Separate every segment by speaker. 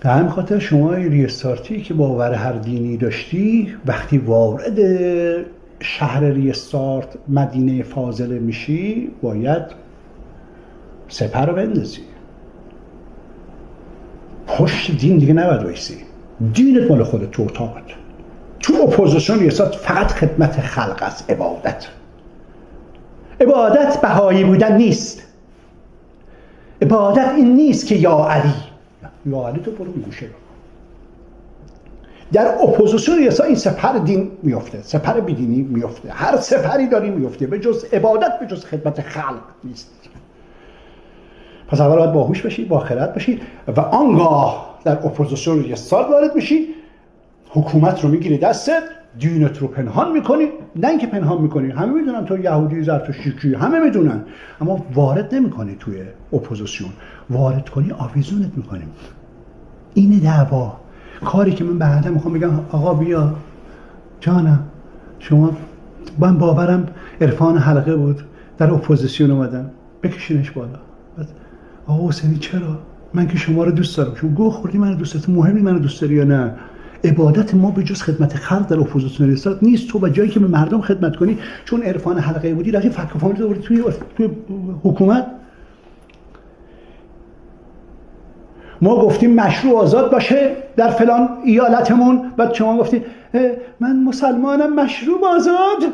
Speaker 1: در همین خاطر شما ریستارتی که باور هر دینی داشتی وقتی وارد شهر ریستارت مدینه فاضله میشی باید سپر رو بندازی، پشت دین دیگه نباید وایسی. دینت مال خودت تو اتاقت. تو اپوزیسیون ریستارت فقط خدمت خلق است. عبادت بهایی بودن نیست. عبادت این نیست که یا علی تو برو گوشه رو. در اپوزیسیون ریاست این سپر دین میفته، سپر بیدینی میفته، هر سپری داری میفته، به جز عبادت به جز خدمت خلق نیست. پس اول باید باهوش بشی، با خرد بشی و آنگاه در اپوزیسیون ریاست وارد میشی، حکومت رو میگیری دستت، دینت رو پنهان میکنی. نه اینکه پنهان میکنی، همه میدونن تو یهودی، زرتشتی، همه میدونن، اما وارد نمیکنی توی اپوزیسیون. وارد کنی آویزونت میکنیم. اینه دعوا. کاری که من بعدا میخوام بگم آقا بیا جانم شما، من باورم عرفان حلقه بود، در اپوزیسیون اومدم، بکشینش بالا. آقا حسینی چرا؟ من که شما رو دوست دارم. شما گوه خوردی منو دوست داری، مهم نیست منو دوست داری یا نه. عبادت ما به جز خدمت خلق در اپوزیسیون ریاست نیست. تو با جایی که به مردم خدمت کنی، چون عرفان حلقه بودی رفتی فک و فامیل آوردی توی حکومت. ما گفتیم مشروع آزاد باشه در فلان ایالتمون، بعد شما گفتی من مسلمانم مشروع آزاد.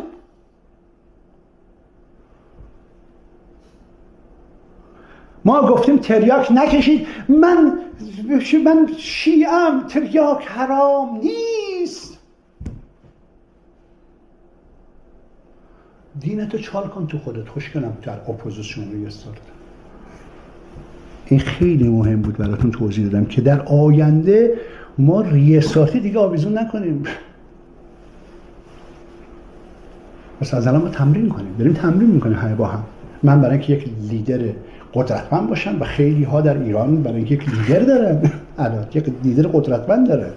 Speaker 1: ما گفتیم تریاک نکشید، من شیعم، تریاک حرام نیست. دینتو چال کن تو خودت، خوش کنم در اپوزیسیون ریاست. این خیلی مهم بود براتون توضیح دادم که در آینده ما ریاستی دیگه آویزون نکنیم. بس از الان ما تمرین کنیم، داریم تمرین میکنیم همه با هم. من برای اینکه یک لیدر قدرتمند باشم و خیلی ها در ایران برای اینکه یک لیدر دارن، الان یک لیدر قدرتمند داره.